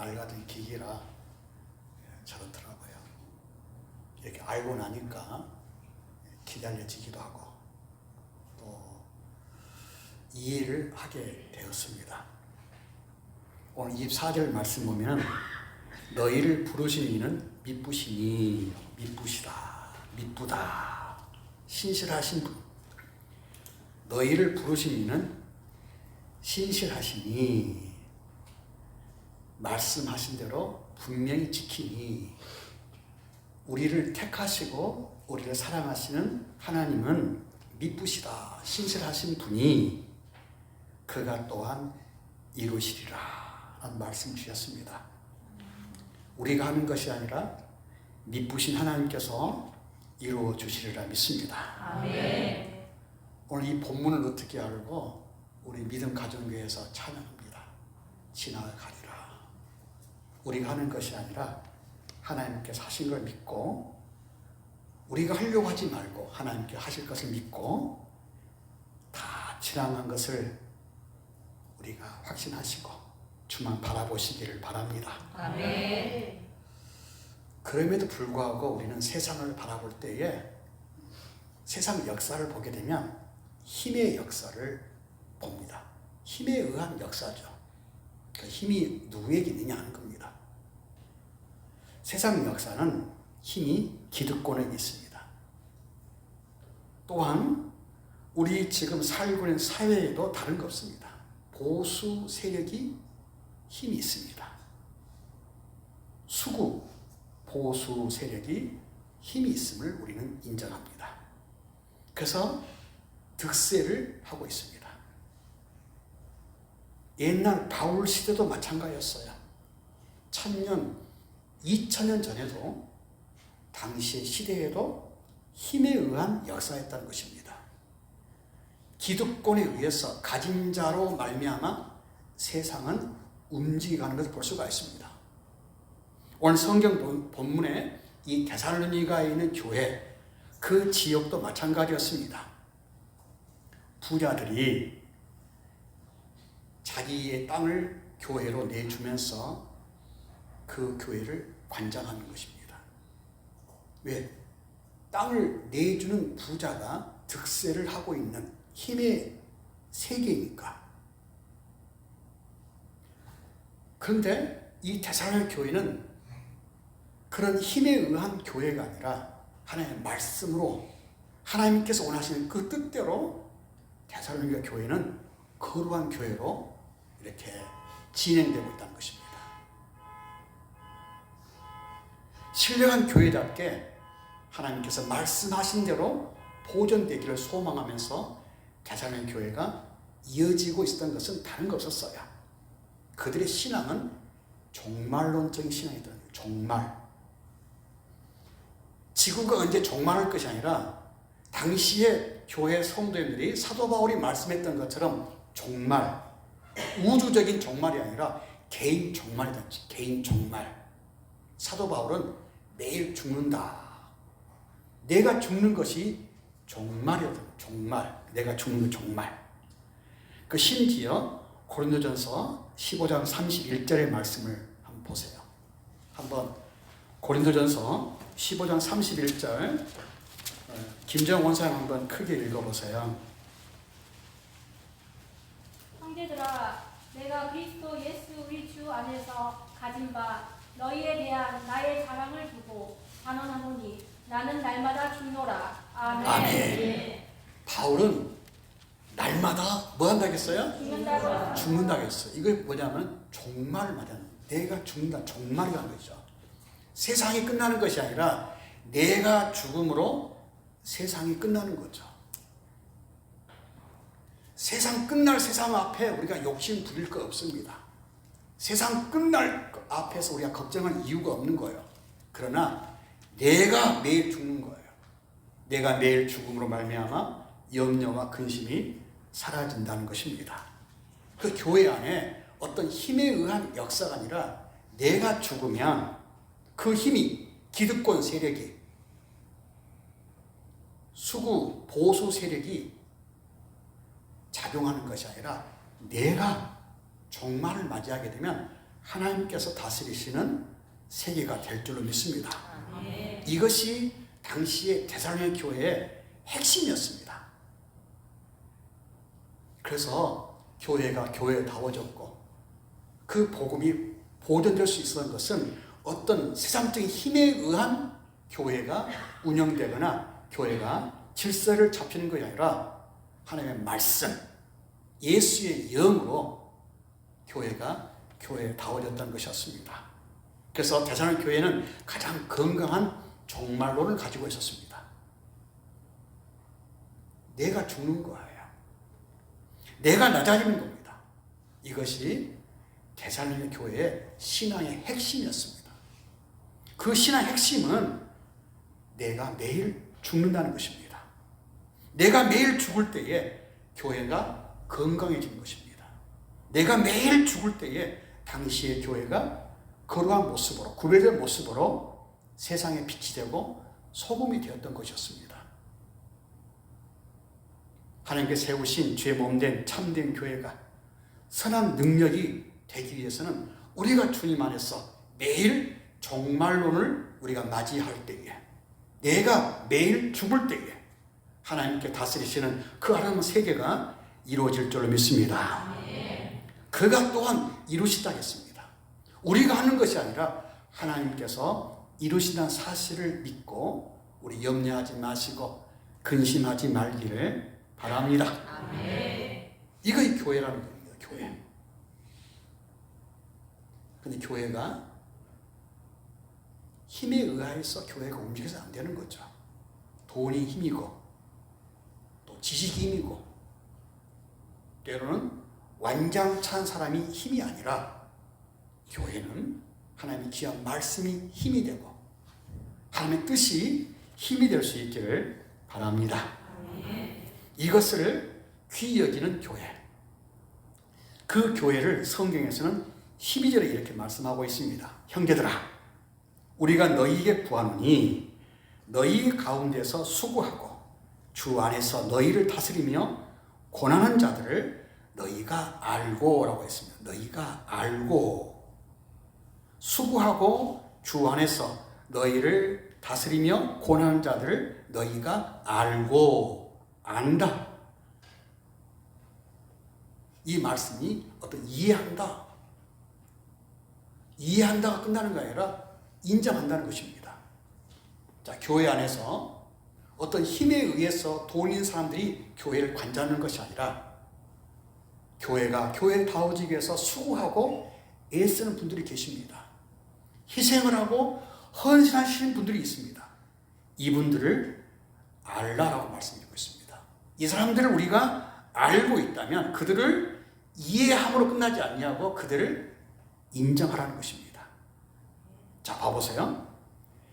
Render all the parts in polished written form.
낡아진 기기라 저렇더라고요. 이렇게 알고 나니까 기다려지기도 하고 또 이해를 하게 되었습니다. 오늘 24절 말씀 보면 너희를 부르신 이는 미쁘시니, 미쁘시다, 미쁘다, 신실하신 분. 너희를 부르신 이는 신실하시니, 말씀하신 대로 분명히 지키니, 우리를 택하시고 우리를 사랑하시는 하나님은 미쁘시다, 신실하신 분이 그가 또한 이루시리라 라는 말씀 주셨습니다. 우리가 하는 것이 아니라 미쁘신 하나님께서 이루어 주시리라 믿습니다. 아멘. 오늘 이 본문을 어떻게 알고 우리 믿음 가정교회에서 찬양합니다. 지나가리라. 우리가 하는 것이 아니라 하나님께서 하신 걸 믿고 우리가 하려고 하지 말고 하나님께 하실 것을 믿고 다 지나간 것을 우리가 확신하시고 주만 바라보시기를 바랍니다. 아멘. 그럼에도 불구하고 우리는 세상을 바라볼 때에 세상 역사를 보게 되면 힘의 역사를 봅니다. 힘에 의한 역사죠. 그 힘이 누구에게 있느냐 하는 겁니다. 세상 역사는 힘이 기득권에 있습니다. 또한 우리 지금 살고 있는 사회에도 다른 거 없습니다. 보수 세력이 힘이 있습니다. 수구 보수 세력이 힘이 있음을 우리는 인정합니다. 그래서 득세를 하고 있습니다. 옛날 바울 시대도 마찬가지였어요. 1000년, 2000년 전에도 당시의 시대에도 힘에 의한 역사였다는 것입니다. 기득권에 의해서 가진 자로 말미암아 세상은 움직여가는 것을 볼 수가 있습니다. 오늘 성경 본문에 이 데살로니가에 있는 교회, 그 지역도 마찬가지였습니다. 부자들이 자기의 땅을 교회로 내주면서 그 교회를 관장하는 것입니다. 왜? 땅을 내주는 부자가 득세를 하고 있는 힘의 세계니까. 그런데 이 데살로니가 교회는 그런 힘에 의한 교회가 아니라 하나님의 말씀으로 하나님께서 원하시는 그 뜻대로 데살로니가 교회는 거룩한 교회로 이렇게 진행되고 있다는 것입니다. 신령한 교회답게 하나님께서 말씀하신 대로 보존되기를 소망하면서 데살로니가 교회가 이어지고 있었던 것은 다른 거 없었어요. 그들의 신앙은 종말론적인 신앙이더라고요. 종말. 지구가 언제 종말할 것이 아니라 당시의 교회 성도님들이 사도 바울이 말씀했던 것처럼 종말, 우주적인 종말이 아니라 개인 종말이다. 개인 종말. 사도 바울은 매일 죽는다. 내가 죽는 것이 종말이거든. 종말. 내가 죽는 건 종말. 그 심지어 고린도전서 15장 31절의 말씀을 한번 보세요. 한번 고린도전서 15장 31절 김정 원사님 한번 크게 읽어보세요. 형제들아, 내가 그리스도 예수 우리 주 안에서 가진 바 너희에 대한 나의 자랑을 두고 단언하노니 나는 날마다 죽노라. 아멘. 아멘. 바울은 날마다 뭐 한다겠어요? 죽는다고. 죽는다겠어요. 이게 뭐냐면 종말을 말하는, 내가 죽는다, 종말이라는 거죠. 세상이 끝나는 것이 아니라 내가 죽음으로 세상이 끝나는 거죠. 세상 끝날 세상 앞에 우리가 욕심 부릴 거 없습니다. 세상 끝날 앞에서 우리가 걱정할 이유가 없는 거예요. 그러나 내가 매일 죽는 거예요. 내가 매일 죽음으로 말미암아 염려와 근심이 사라진다는 것입니다. 그 교회 안에 어떤 힘에 의한 역사가 아니라 내가 죽으면 그 힘이 기득권 세력이 수구 보수 세력이 작용하는 것이 아니라 내가 종말을 맞이하게 되면 하나님께서 다스리시는 세계가 될 줄로 믿습니다. 이것이 당시의 데살로니가 교회의 핵심이었습니다. 그래서 교회가 교회다워졌고 그 복음이 보존될 수 있었던 것은 어떤 세상적인 힘에 의한 교회가 운영되거나 교회가 질서를 잡히는 것이 아니라 하나님의 말씀, 예수의 영으로 교회가 교회다워졌다는 것이었습니다. 그래서 데살로니가 교회는 가장 건강한 종말론을 가지고 있었습니다. 내가 죽는 거예요. 내가 낮아지는 겁니다. 이것이 데살로니가 교회의 신앙의 핵심이었습니다. 그 신앙의 핵심은 내가 매일 죽는다는 것입니다. 내가 매일 죽을 때에 교회가 건강해지는 것입니다. 내가 매일 죽을 때에 당시의 교회가 거룩한 모습으로, 구별된 모습으로 세상에 빛이 되고 소금이 되었던 것이었습니다. 하나님께 세우신 죄 몸된 참된 교회가 선한 능력이 되기 위해서는 우리가 주님 안에서 매일 종말론을 우리가 맞이할 때에, 내가 매일 죽을 때에 하나님께 다스리시는 그 하나님의 세계가 이루어질 줄로 믿습니다. 그가 또한 이루시다겠습니다. 우리가 하는 것이 아니라 하나님께서 이루신다는 사실을 믿고 우리 염려하지 마시고 근심하지 말기를 바랍니다. 이것이 교회라는 겁니다. 교회. 근데 교회가 힘에 의해서 교회가 움직여서 안 되는 거죠. 돈이 힘이고 또 지식이 힘이고 때로는 완장찬 사람이 힘이 아니라 교회는 하나님의 귀한 말씀이 힘이 되고 하나님의 뜻이 힘이 될 수 있기를 바랍니다. 이것을 귀히 여기는 교회. 그 교회를 성경에서는 12절에 이렇게 말씀하고 있습니다. 형제들아, 우리가 너희에게 구하노니 너희 가운데서 수고하고 주 안에서 너희를 다스리며 고난하는 자들을 너희가 알고 라고 했습니다. 너희가 알고 수고하고 주 안에서 너희를 다스리며 고난하는 자들을 너희가 알고 안다. 이 말씀이 어떤 이해한다. 이해한다가 끝나는 게 아니라 인정한다는 것입니다. 자, 교회 안에서 어떤 힘에 의해서 돈 있는 사람들이 교회를 관장하는 것이 아니라 교회가 교회다워지기 위해서 수고하고 애쓰는 분들이 계십니다. 희생을 하고 헌신하시는 분들이 있습니다. 이분들을 알라라고 말씀드리고 있습니다. 이 사람들을 우리가 알고 있다면 그들을 이해함으로 끝나지 않냐고 그들을 인정하라는 것입니다. 자, 봐보세요.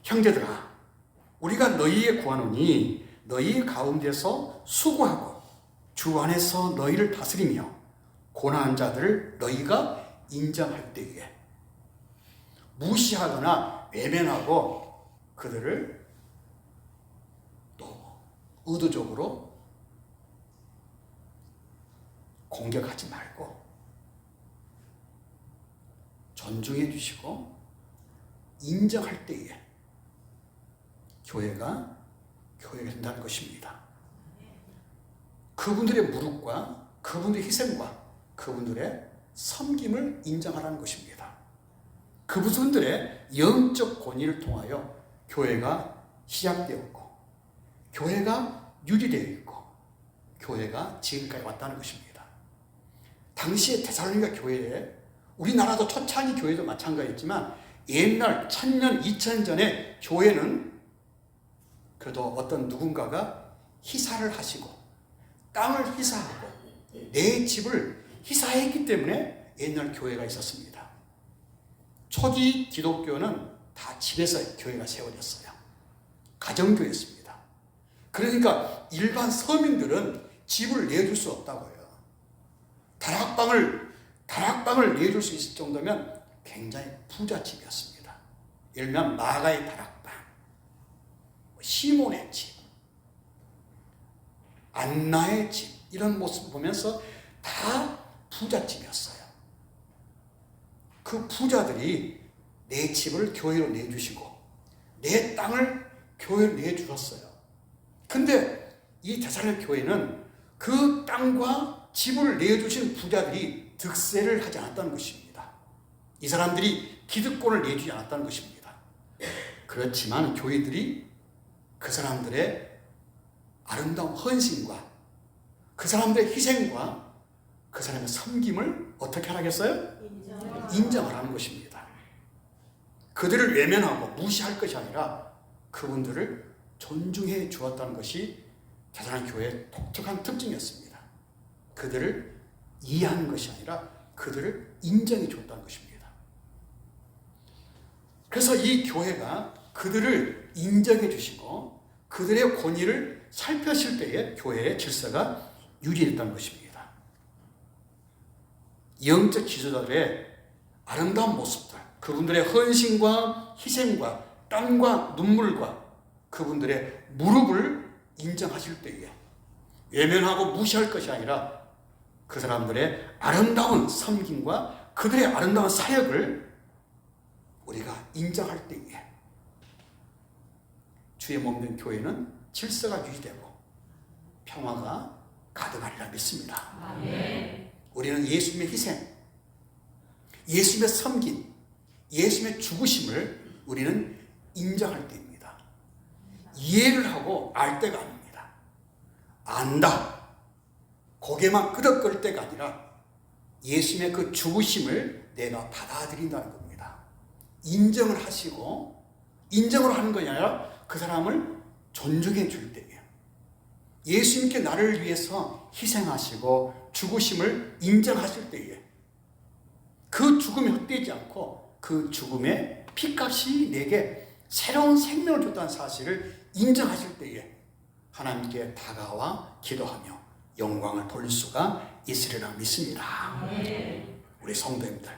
형제들아, 우리가 너희에 구하노니 너희 가운데서 수고하고 주 안에서 너희를 다스리며 고난한 자들을 너희가 인정할 때에 무시하거나 외면하고 그들을 또 의도적으로 공격하지 말고 존중해 주시고 인정할 때에 교회가 된다는 것입니다. 그분들의 무릎과 그분들의 희생과 그분들의 섬김을 인정하라는 것입니다. 그분들의 영적 권위를 통하여 교회가 시작되었고 교회가 유지되어 있고 교회가 지금까지 왔다는 것입니다. 당시의 데살로니가 교회에 우리나라도 초창기 교회도 마찬가지였지만 옛날 1000년, 2000년 전에 교회는 그래도 어떤 누군가가 희사를 하시고 땅을 희사하고 내 집을 희사했기 때문에 옛날 교회가 있었습니다. 초기 기독교는 다 집에서 교회가 세워졌어요. 가정교회였습니다. 그러니까 일반 서민들은 집을 내줄 수 없다고요. 다락방을 내줄 수 있을 정도면 굉장히 부잣집이었습니다. 예를 들면 마가의 다락방, 시몬의 집, 안나의 집 이런 모습을 보면서 다 부잣집이었어요. 그 부자들이 내 집을 교회로 내주시고 내 땅을 교회로 내주었어요. 근데 이 데살로니가 교회는 그 땅과 집을 내주신 부자들이 득세를 하지 않았다는 것입니다. 이 사람들이 기득권을 내주지 않았다는 것입니다. 그렇지만 교회들이 그 사람들의 아름다운 헌신과 그 사람들의 희생과 그 사람의 섬김을 어떻게 하라겠어요? 인정을 하는 것입니다. 그들을 외면하고 무시할 것이 아니라 그분들을 존중해 주었다는 것이 데살로니가 교회의 독특한 특징이었습니다. 그들을 이해하는 것이 아니라 그들을 인정해 줬다는 것입니다. 그래서 이 교회가 그들을 인정해 주시고 그들의 권위를 살펴실 때에 교회의 질서가 유지됐다는 것입니다. 영적 지도자들의 아름다운 모습들, 그분들의 헌신과 희생과 땀과 눈물과 그분들의 무릎을 인정하실 때에 외면하고 무시할 것이 아니라 그 사람들의 아름다운 섬김과 그들의 아름다운 사역을 우리가 인정할 때에 주의 몸된 교회는 질서가 유지되고 평화가 가득하리라 믿습니다. 아멘. 우리는 예수님의 희생, 예수님의 섬김, 예수님의 죽으심을 우리는 인정할 때입니다. 이해를 하고 알 때가 아닙니다. 안다, 고개만 끄덕거릴 때가 아니라 예수님의 그 죽으심을 내가 받아들인다는 겁니다. 인정을 하시고 인정을 하는 것이 아니라 그 사람을 존중해 줄 때예요. 예수님께 나를 위해서 희생하시고 죽으심을 인정하실 때에 그 죽음이 헛되지 않고 그 죽음의 피값이 내게 새로운 생명을 줬다는 사실을 인정하실 때에 하나님께 다가와 기도하며 영광을 돌릴 수가 있으리라 믿습니다. 우리 성도님들,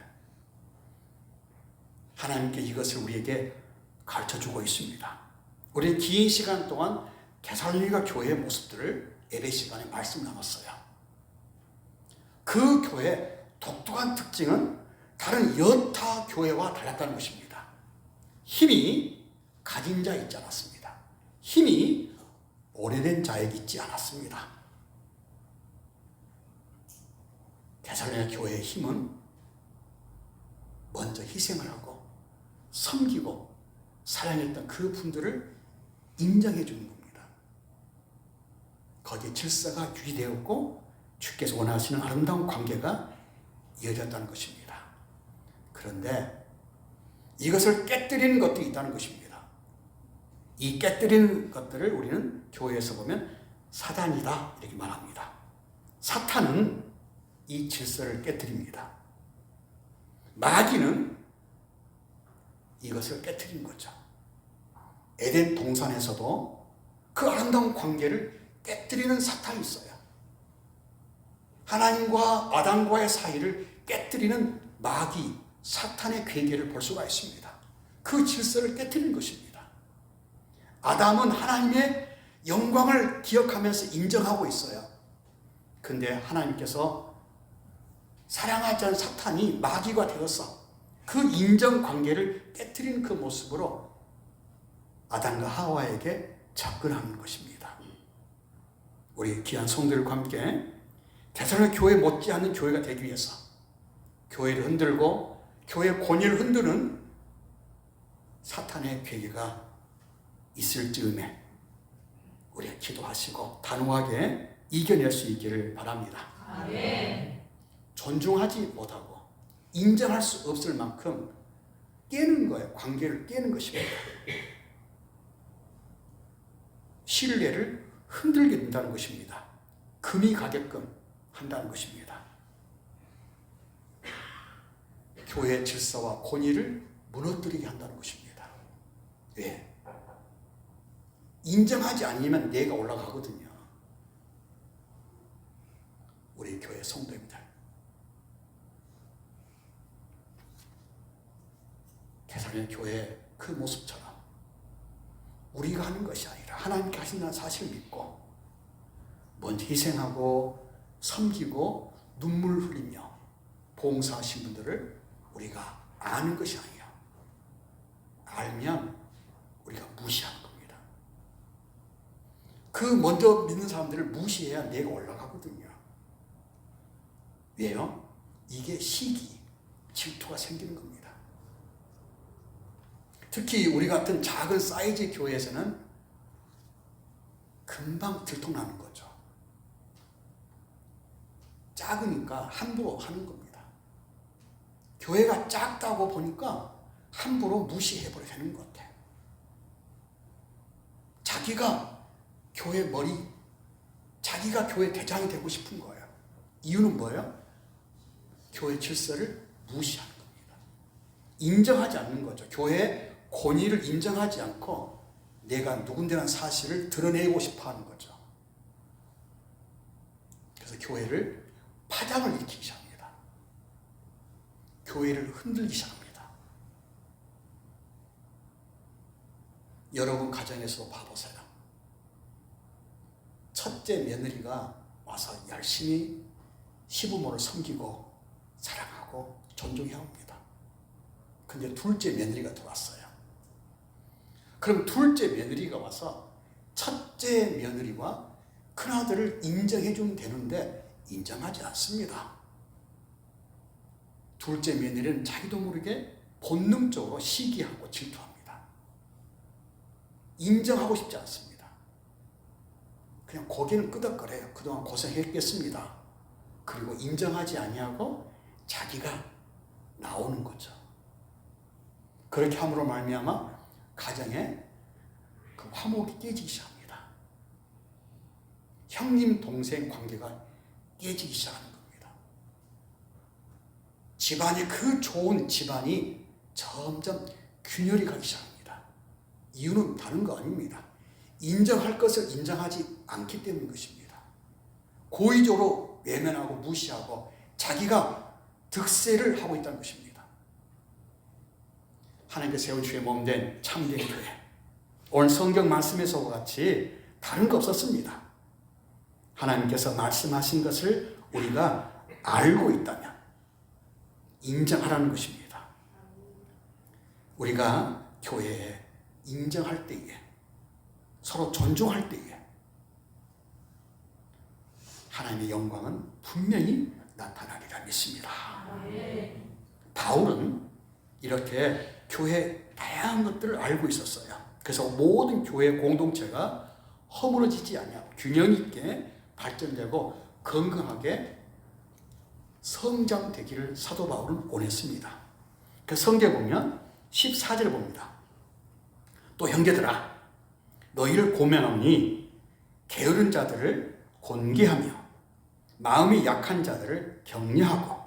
하나님께 이것을 우리에게 가르쳐주고 있습니다. 우리는 긴 시간 동안 데살로니가 교회의 모습들을 예배 시간에 말씀 나눴어요. 그 교회의 독특한 특징은 다른 여타 교회와 달랐다는 것입니다. 힘이 가진 자 있지 않았습니다. 힘이 오래된 자에게 있지 않았습니다. 데살로니가 교회의 힘은 먼저 희생을 하고 섬기고 사랑했던 그 분들을 인정해 주는 겁니다. 거기에 질서가 유지되었고 주께서 원하시는 아름다운 관계가 이어졌다는 것입니다. 그런데 이것을 깨뜨리는 것도 있다는 것입니다. 이 깨뜨리는 것들을 우리는 교회에서 보면 사단이다 이렇게 말합니다. 사탄은 이 질서를 깨뜨립니다. 마귀는 이것을 깨뜨린 거죠. 에덴 동산에서도 그 아름다운 관계를 깨뜨리는 사탄이 있어요. 하나님과 아담과의 사이를 깨뜨리는 마귀, 사탄의 괴계를 볼 수가 있습니다. 그 질서를 깨뜨리는 것입니다. 아담은 하나님의 영광을 기억하면서 인정하고 있어요. 근데 하나님께서 사랑하지 않은 사탄이 마귀가 되어서 그 인정관계를 깨뜨리는 그 모습으로 아담과 하와에게 접근하는 것입니다. 우리 귀한 성도들과 함께 데살로니가 교회 못지않은 교회가 되기 위해서 교회를 흔들고 교회의 권위를 흔드는 사탄의 괴계가 있을 즈음에 우리가 기도하시고 단호하게 이겨낼 수 있기를 바랍니다. 아멘. 존중하지 못하고 인정할 수 없을 만큼 깨는 거예요. 관계를 깨는 것입니다. 신뢰를 흔들게 된다는 것입니다. 금이 가게끔 한다는 것입니다. 교회의 질서와 권위를 무너뜨리게 한다는 것입니다. 왜? 인정하지 않으면 내가 올라가거든요. 우리 교회 성도입니다. 데살로니가 교회의 그 모습처럼 우리가 하는 것이 아니라 하나님께 하신다는 사실을 믿고 먼저 희생하고 섬기고 눈물 흘리며 봉사하신 분들을 우리가 아는 것이 아니에요. 알면 우리가 무시하는 겁니다. 그 먼저 믿는 사람들을 무시해야 내가 올라가거든요. 왜요? 이게 시기, 질투가 생기는 겁니다. 특히 우리 같은 작은 사이즈 교회에서는 금방 들통나는 거죠. 작으니까 함부로 하는 겁니다. 교회가 작다고 보니까 함부로 무시해버려 되는 것 같아요. 자기가 교회 머리, 자기가 교회 대장이 되고 싶은 거예요. 이유는 뭐예요? 교회 질서를 무시하는 겁니다. 인정하지 않는 거죠. 교회의 권위를 인정하지 않고 내가 누군데라는 사실을 드러내고 싶어 하는 거죠. 그래서 교회를 파장을 일으키기 시작합니다. 교회를 흔들기 시작합니다. 여러분 가정에서 봐보세요. 첫째 며느리가 와서 열심히 시부모를 섬기고 사랑하고 존중해야 합니다. 근데 둘째 며느리가 들어왔어요. 그럼 둘째 며느리가 와서 첫째 며느리와 큰아들을 인정해 주면 되는데 인정하지 않습니다. 둘째 며느리는 자기도 모르게 본능적으로 시기하고 질투합니다. 인정하고 싶지 않습니다. 그냥 고개는 끄덕거려요. 그동안 고생했겠습니다. 그리고 인정하지 아니하고 자기가 나오는 거죠. 그렇게 함으로 말미암아 가정에 그 화목이 깨지기 시작합니다. 형님 동생 관계가 깨지기 시작하는 겁니다. 집안이 그 좋은 집안이 점점 균열이 가기 시작합니다. 이유는 다른 거 아닙니다. 인정할 것을 인정하지 않기 때문인 것입니다. 고의적으로 외면하고 무시하고 자기가 득세를 하고 있다는 것입니다. 하나님께 세운 주의 몸된 참된 교회. 오늘 성경 말씀에서와 같이 다른 거 없었습니다. 하나님께서 말씀하신 것을 우리가 알고 있다면 인정하라는 것입니다. 우리가 교회에 인정할 때에 서로 존중할 때에 하나님의 영광은 분명히 나타나리라 믿습니다. 바울은 이렇게 교회 다양한 것들을 알고 있었어요. 그래서 모든 교회 공동체가 허물어지지 아니하고 균형 있게 발전되고 건강하게 성장되기를 사도 바울은 원했습니다. 그 성경 보면 14절 봅니다. 또 형제들아 너희를 고면하니 게으른 자들을 곤기하며 마음이 약한 자들을 격려하고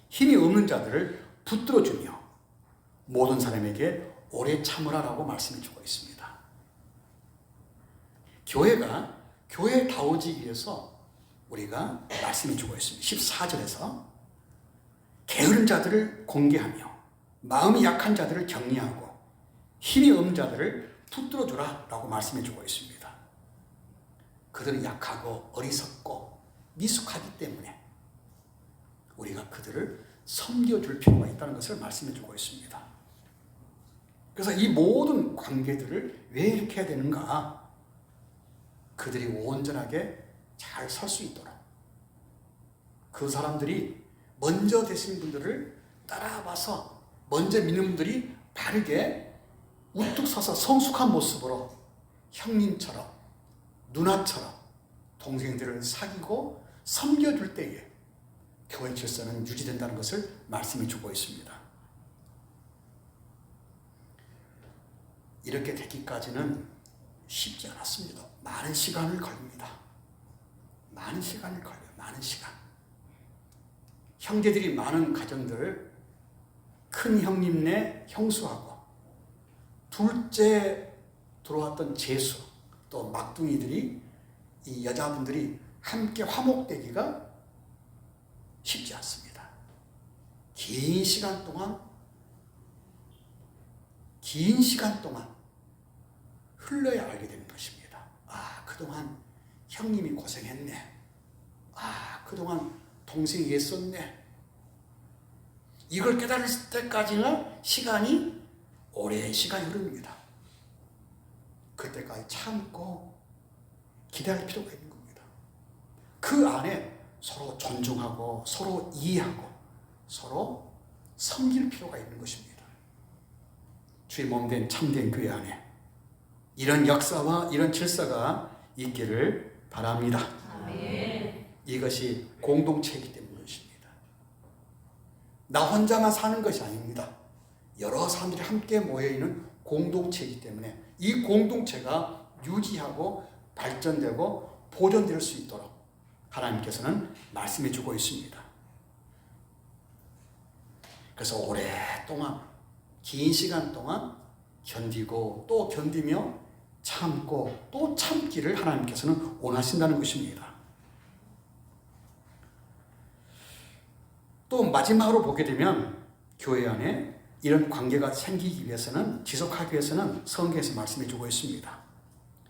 힘이 없는 자들을 붙들어주며 모든 사람에게 오래 참으라라고 말씀해주고 있습니다. 교회가 교회다워지기 위해서 우리가 말씀해주고 있습니다. 14절에서 게으른 자들을 공개하며 마음이 약한 자들을 격려하고 힘이 없는 자들을 붙들어주라 라고 말씀해주고 있습니다. 그들은 약하고 어리석고 미숙하기 때문에 우리가 그들을 섬겨줄 필요가 있다는 것을 말씀해주고 있습니다. 그래서 이 모든 관계들을 왜 이렇게 해야 되는가? 그들이 온전하게 잘 설 수 있도록 그 사람들이 먼저 되신 분들을 따라와서 먼저 믿는 분들이 바르게 우뚝 서서 성숙한 모습으로 형님처럼 누나처럼 동생들을 사귀고 섬겨줄 때에 교회 질서는 유지된다는 것을 말씀해 주고 있습니다. 이렇게 되기까지는 쉽지 않았습니다. 많은 시간을 걸립니다. 많은 시간을 걸려요. 많은 시간. 형제들이 많은 가정들, 큰 형님네 형수하고 둘째 들어왔던 재수, 또 막둥이들이 이 여자분들이 함께 화목되기가 쉽지 않습니다. 긴 시간 동안 흘러야 알게 되는 것입니다. 아, 그동안 형님이 고생했네. 아, 그동안 동생이 애썼네. 이걸 깨달을 때까지는 시간이 오랜 시간이 흐릅니다. 그때까지 참고 기다릴 필요가 있는 겁니다. 그 안에 서로 존중하고 서로 이해하고 서로 섬길 필요가 있는 것입니다. 주의 몸된 참된 교회 안에 이런 역사와 이런 질서가 있기를 바랍니다. 아멘. 이것이 공동체이기 때문입니다. 나 혼자만 사는 것이 아닙니다. 여러 사람들이 함께 모여있는 공동체이기 때문에 이 공동체가 유지하고 발전되고 보존될 수 있도록 하나님께서는 말씀해 주고 있습니다. 그래서 오랫동안 긴 시간 동안 견디고 또 견디며 참고 또 참기를 하나님께서는 원하신다는 것입니다. 또 마지막으로 보게 되면 교회 안에 이런 관계가 생기기 위해서는 지속하기 위해서는 성경에서 말씀해 주고 있습니다.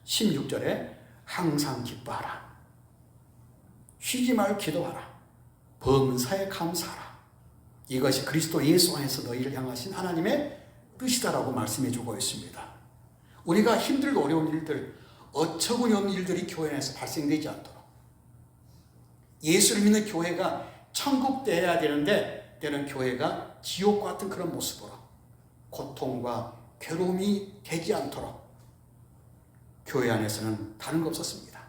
16절에 항상 기뻐하라. 쉬지 말고 기도하라. 범사에 감사하라. 이것이 그리스도 예수 안에서 너희를 향하신 하나님의 뜻이다라고 말씀해 주고 있습니다. 우리가 힘들고 어려운 일들, 어처구니 없는 일들이 교회 안에서 발생되지 않도록 예수를 믿는 교회가 천국되어야 되는데 때는 교회가 지옥 같은 그런 모습으로 고통과 괴로움이 되지 않도록 교회 안에서는 다른 거 없었습니다.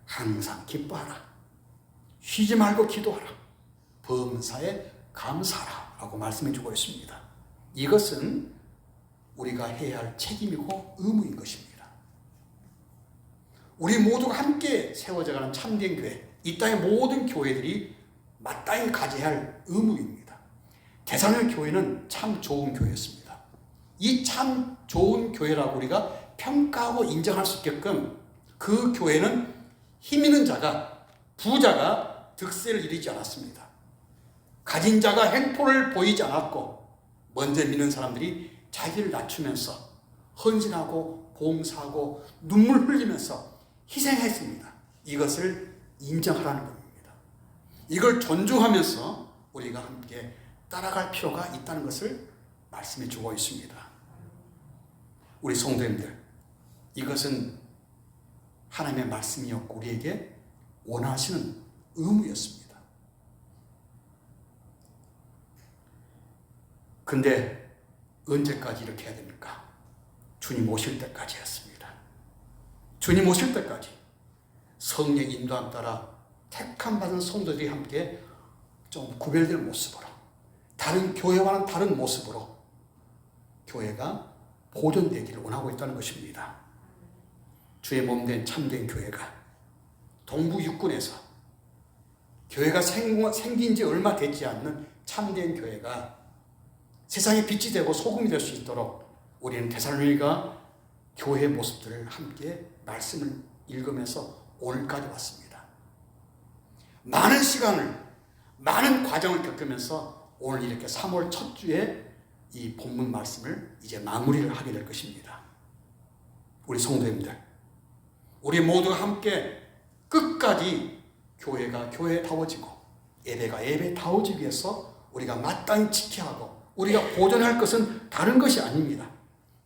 항상 기뻐하라. 쉬지 말고 기도하라. 범사에 감사하라 라고 말씀해 주고 있습니다. 이것은 우리가 해야 할 책임이고 의무인 것입니다. 우리 모두가 함께 세워져가는 참된 교회, 이 땅의 모든 교회들이 마땅히 가져야 할 의무입니다. 대사로니 교회는 참 좋은 교회였습니다. 이 참 좋은 교회라고 우리가 평가하고 인정할 수 있게끔 그 교회는 힘 있는 자가, 부자가 득세를 이루지 않았습니다. 가진 자가 횡포를 보이지 않았고 먼저 믿는 사람들이 자기를 낮추면서 헌신하고 봉사하고 눈물 흘리면서 희생했습니다. 이것을 인정하라는 겁니다. 이걸 존중하면서 우리가 함께 따라갈 필요가 있다는 것을 말씀해 주고 있습니다. 우리 성도님들, 이것은 하나님의 말씀이었고 우리에게 원하시는 의무였습니다. 근데 언제까지 이렇게 해야 됩니까? 주님 오실 때까지였습니다. 주님 오실 때까지 성령 인도함 따라 택함 받은 성도들이 함께 좀 구별된 모습으로 다른 교회와는 다른 모습으로 교회가 보존되기를 원하고 있다는 것입니다. 주의 몸된 참된 교회가 동부 육군에서 교회가 생긴 지 얼마 되지 않는 참된 교회가 세상의 빛이 되고 소금이 될 수 있도록 우리는 데살로니가 교회의 모습들을 함께 말씀을 읽으면서 오늘까지 왔습니다. 많은 시간을, 많은 과정을 겪으면서 오늘 이렇게 3월 첫 주에 이 본문 말씀을 이제 마무리를 하게 될 것입니다. 우리 성도님들, 우리 모두가 함께 끝까지 교회가 교회다워지고 예배가 예배다워지기 위해서 우리가 마땅히 지켜야 하고 우리가 보존할 것은 다른 것이 아닙니다.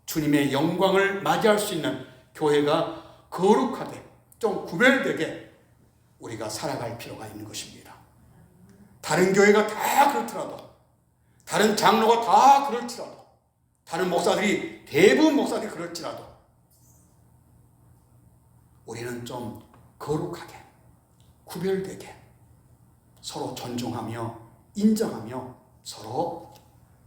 주님의 영광을 맞이할 수 있는 교회가 거룩하게 좀 구별되게 우리가 살아갈 필요가 있는 것입니다. 다른 교회가 다 그렇더라도, 다른 장로가 다 그럴지라도, 다른 목사들이 대부분 목사들이 그럴지라도 우리는 좀 거룩하게 구별되게 서로 존중하며 인정하며 서로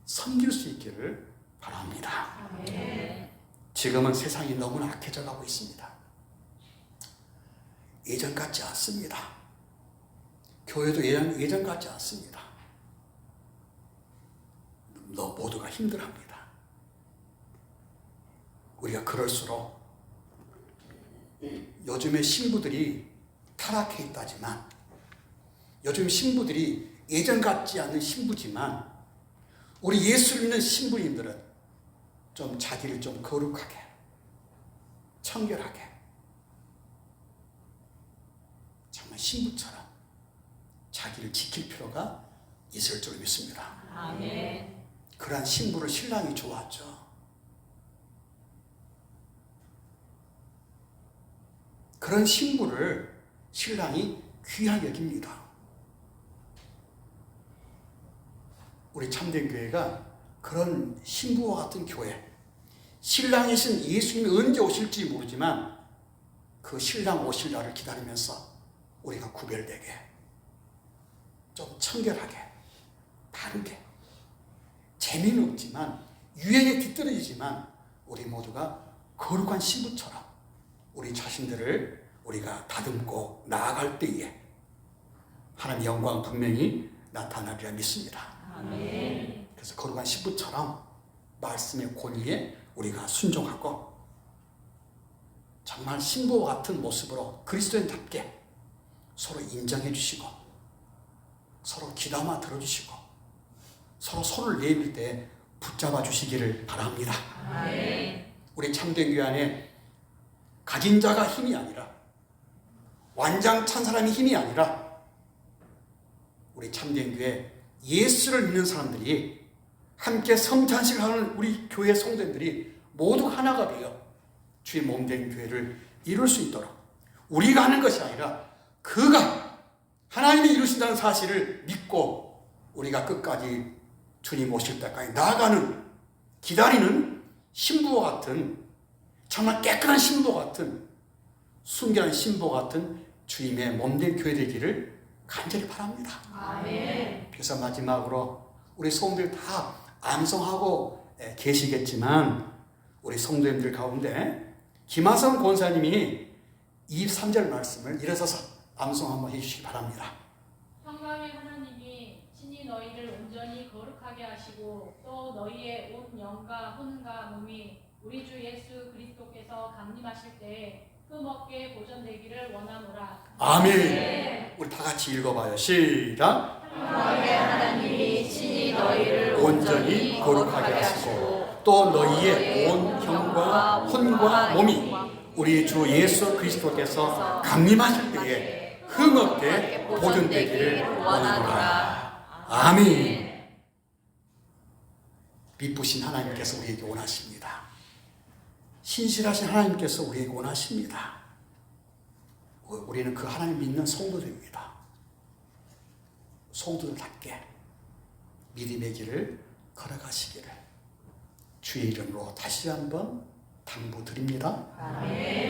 섬길 수 있기를 바랍니다. 아멘. 지금은 세상이 너무나 악해져 가고 있습니다. 예전 같지 않습니다. 교회도 예전 같지 않습니다. 모두가 힘들어합니다. 우리가 그럴수록 요즘의 신부들이 타락해 있다지만 요즘 신부들이 예전 같지 않는 신부지만 우리 예수를 믿는 신부님들은 좀 자기를 좀 거룩하게 청결하게 정말 신부처럼 자기를 지킬 필요가 있을 줄 믿습니다. 아멘. 그러한 신부를 신랑이 좋아하죠. 그런 신부를 신랑이 귀하게 여깁니다. 우리 참된 교회가 그런 신부와 같은 교회, 신랑이신 예수님이 언제 오실지 모르지만 그 신랑 오실 날을 기다리면서 우리가 구별되게, 좀 청결하게, 바르게, 재미는 없지만 유행에 뒤떨어지지만 우리 모두가 거룩한 신부처럼 우리 자신들을 우리가 다듬고 나아갈 때에 하나님의 영광 분명히 나타나리라 믿습니다. 아멘. 그래서 거룩한 신부처럼 말씀의 권위에 우리가 순종하고 정말 신부와 같은 모습으로 그리스도인답게 서로 인정해 주시고 서로 귀담아 들어주시고 서로 손을 내밀 때 붙잡아 주시기를 바랍니다. 아멘. 우리 참된 교회 안에 가진 자가 힘이 아니라, 완장 찬 사람이 힘이 아니라, 우리 참된 교회 예수를 믿는 사람들이 함께 성찬식을 하는 우리 교회 성도들이 모두 하나가 되어 주의 몸된 교회를 이룰 수 있도록, 우리가 하는 것이 아니라 그가 하나님이 이루신다는 사실을 믿고 우리가 끝까지 주님 오실 때까지 나아가는, 기다리는 신부와 같은, 정말 깨끗한 신부와 같은, 순결한 신부와 같은 주님의 몸된 교회 되기를 간절히 바랍니다. 아멘. 그래서 마지막으로 우리 성도들 다 암송하고 계시겠지만 우리 성도님들 가운데 김하성 권사님이 23절 말씀을 일어서서 암송 한번 해주시기 바랍니다. 평강의 하나님이 친히 너희를 온전히 거룩하게 하시고 또 너희의 온 영과 혼과 몸이 우리 주 예수 그리스도께서 강림하실 때에 흠없게 보존되기를 원하노라. 아멘. 우리 다 같이 읽어봐요. 시작. 평강의 하나님이 친히 너희를 온전히 거룩하게 하시고 또 너희의 온 형과 혼과 몸이 우리 주 예수 그리스도께서 강림하실 때에 흠없게 보존되기를 원하노라. 아멘. 미쁘신 하나님께서 우리에게 원하십니다. 신실하신 하나님께서 우리에게 원하십니다. 우리는 그 하나님 믿는 성도들입니다. 성도들답게 믿음의 길을 걸어가시기를 주의 이름으로 다시 한번 당부드립니다. 아멘.